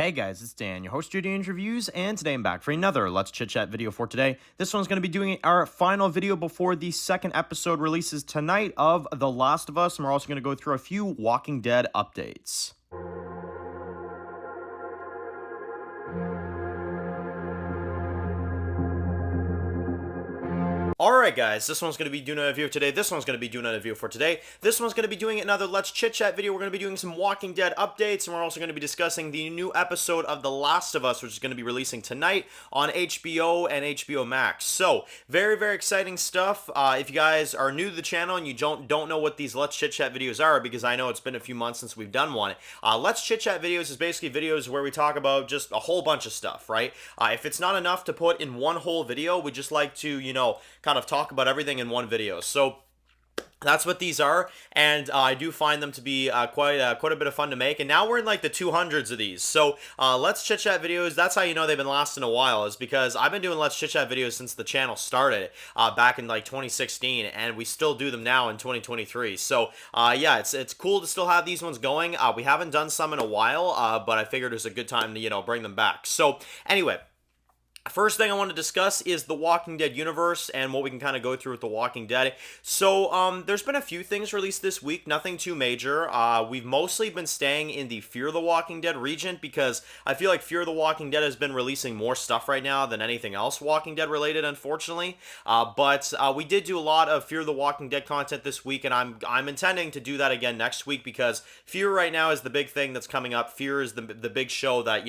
Hey guys, it's Dan, your host, TWDU Reviews, and today I'm back for another Let's Chit Chat video for today. This one's going to be doing our final video before the second episode releases tonight of The Last of Us, and we're also going to go through a few Walking Dead updates. Alright guys, this one's going to be doing a review today, this one's going to be doing a review for today, this one's going to be doing another Let's Chit Chat video. We're going to be doing some Walking Dead updates, and we're also going to be discussing the new episode of The Last of Us, which is going to be releasing tonight on HBO and HBO Max. So, very, very exciting stuff. If you guys are new to the channel and you don't know what these Let's Chit Chat videos are, because I know it's been a few months since we've done one, Let's Chit Chat videos is basically videos where we talk about just a whole bunch of stuff, right? If it's not enough to put in one whole video, we just like to, kind of talk about everything in one video. So that's what these are, and I do find them to be quite a bit of fun to make. And now we're in like the 200s of these. So Let's Chit Chat videos, that's how you know they've been lasting a while, is because I've been doing Let's Chit Chat videos since the channel started back in like 2016, and we still do them now in 2023. So yeah, it's cool to still have these ones going. We haven't done some in a while, but I figured it was a good time to bring them back. So anyway, first thing I want to discuss is the Walking Dead universe and what we can kind of go through with the Walking Dead. So, there's been a few things released this week, nothing too major. We've mostly been staying in the Fear the Walking Dead region because I feel like Fear the Walking Dead has been releasing more stuff right now than anything else Walking Dead related, unfortunately. But we did do a lot of Fear the Walking Dead content this week, and I'm intending to do that again next week because Fear right now is the big thing that's coming up. Fear is the big show that,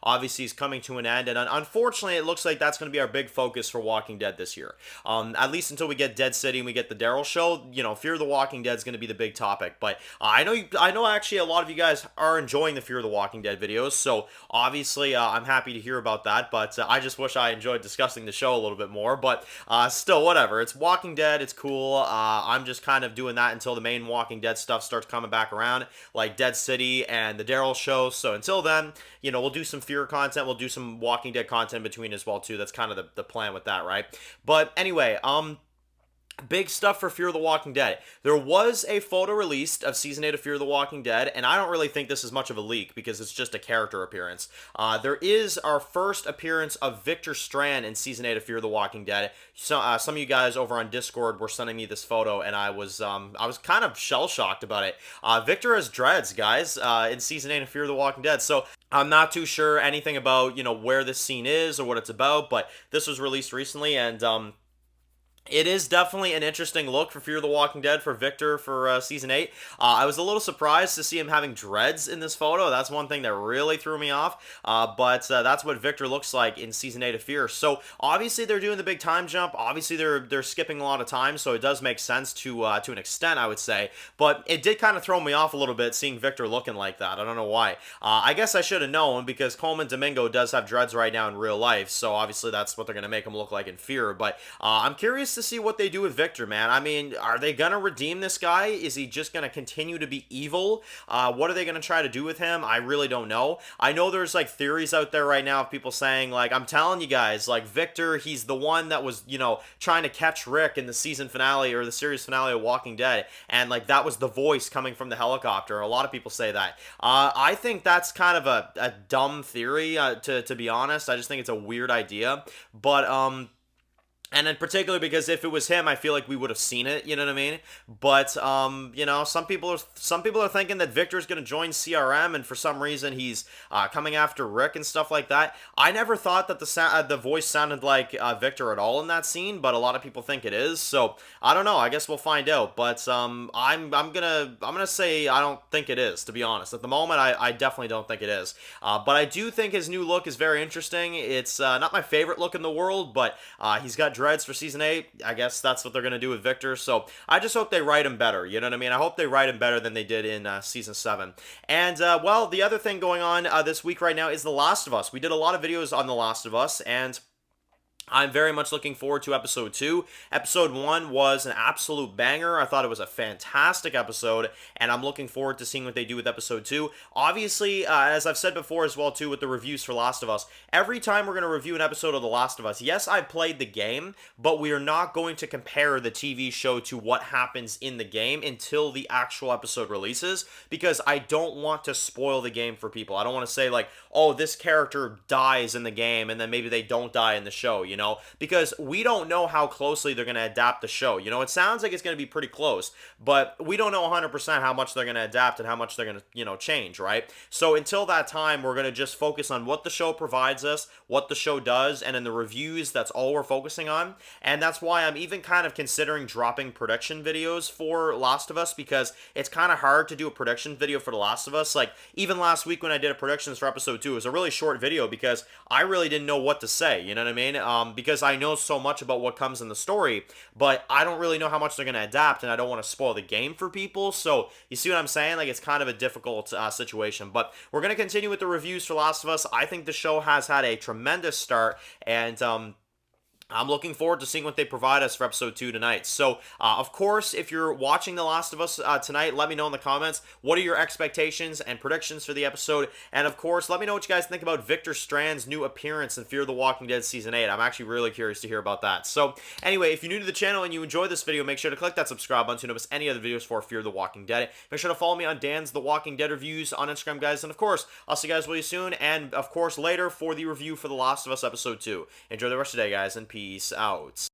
obviously is coming to an end, and unfortunately, it looks like that's going to be our big focus for Walking Dead this year. At least until we get Dead City and we get the Daryl show, Fear the Walking Dead is going to be the big topic. But I know actually a lot of you guys are enjoying the Fear the Walking Dead videos, so obviously I'm happy to hear about that. But I just wish I enjoyed discussing the show a little bit more. But still, whatever. It's Walking Dead. It's cool. I'm just kind of doing that until the main Walking Dead stuff starts coming back around, like Dead City and the Daryl show. So until then, we'll do some Fear content. We'll do some Walking Dead content between as well too. That's kind of the plan with that, right? But anyway, big stuff for Fear the Walking Dead. There was a photo released of Season 8 of Fear the Walking Dead, and I don't really think this is much of a leak because it's just a character appearance. There is our first appearance of Victor Strand in Season 8 of Fear the Walking Dead. So, some of you guys over on Discord were sending me this photo, and I was kind of shell-shocked about it. Victor has dreads, guys, in Season 8 of Fear the Walking Dead, so I'm not too sure anything about, where this scene is or what it's about, but this was released recently, and it is definitely an interesting look for Fear the Walking Dead for Victor for Season 8. I was a little surprised to see him having dreads in this photo. That's one thing that really threw me off. But that's what Victor looks like in Season 8 of Fear. So obviously they're doing the big time jump. Obviously they're skipping a lot of time, so it does make sense to an extent, I would say. But it did kind of throw me off a little bit seeing Victor looking like that. I don't know why. I guess I should have known because Coleman Domingo does have dreads right now in real life. So obviously that's what they're going to make him look like in Fear. But I'm curious to see what they do with Victor, man. I mean, are they gonna redeem this guy? Is he just gonna continue to be evil? What are they gonna try to do with him? I really don't know. I know there's like theories out there right now of people saying like, I'm telling you guys, like Victor, he's the one that was, trying to catch Rick in the season finale or the series finale of Walking Dead, and like that was the voice coming from the helicopter. A lot of people say that. I think that's kind of a dumb theory, to be honest. I just think it's a weird idea, but and in particular, because if it was him, I feel like we would have seen it. You know what I mean? But some people are thinking that Victor's going to join CRM, and for some reason he's coming after Rick and stuff like that. I never thought that the voice sounded like Victor at all in that scene, but a lot of people think it is. So I don't know. I guess we'll find out. But I'm gonna say I don't think it is. To be honest, at the moment, I definitely don't think it is. But I do think his new look is very interesting. It's not my favorite look in the world, but he's got dreads for Season 8. I guess that's what they're going to do with Victor, so I just hope they write him better, you know what I mean? I hope they write him better than they did in Season 7. And, well, the other thing going on this week right now is The Last of Us. We did a lot of videos on The Last of Us, and I'm very much looking forward to episode 2. Episode 1 was an absolute banger. I thought it was a fantastic episode, and I'm looking forward to seeing what they do with episode 2. Obviously, as I've said before as well too with the reviews for Last of Us, every time we're going to review an episode of The Last of Us, yes, I played the game, but we are not going to compare the TV show to what happens in the game until the actual episode releases, because I don't want to spoil the game for people. I don't want to say like, oh, this character dies in the game, and then maybe they don't die in the show, you know? Because we don't know how closely they're going to adapt the show. You know, it sounds like it's going to be pretty close, but we don't know 100% how much they're going to adapt and how much they're going to, you know, change, right? So until that time, we're going to just focus on what the show provides us, what the show does, and in the reviews, that's all we're focusing on. And that's why I'm even kind of considering dropping prediction videos for Last of Us, because it's kind of hard to do a prediction video for The Last of Us. Like, even last week when I did a predictions for episode 2, it was a really short video because I really didn't know what to say, you know what I mean? Because I know so much about what comes in the story, but I don't really know how much they're going to adapt, and I don't want to spoil the game for people. So you see what I'm saying? Like, it's kind of a difficult situation, but we're going to continue with the reviews for Last of Us. I think the show has had a tremendous start, and I'm looking forward to seeing what they provide us for episode 2 tonight. So, of course, if you're watching The Last of Us tonight, let me know in the comments, what are your expectations and predictions for the episode? And, of course, let me know what you guys think about Victor Strand's new appearance in Fear the Walking Dead Season 8. I'm actually really curious to hear about that. So, anyway, if you're new to the channel and you enjoy this video, make sure to click that subscribe button to not miss any other videos for Fear the Walking Dead. Make sure to follow me on Dan's The Walking Dead Reviews on Instagram, guys. And, of course, I'll see you guys really soon. And, of course, later for the review for The Last of Us Episode 2. Enjoy the rest of the day, guys, and peace out.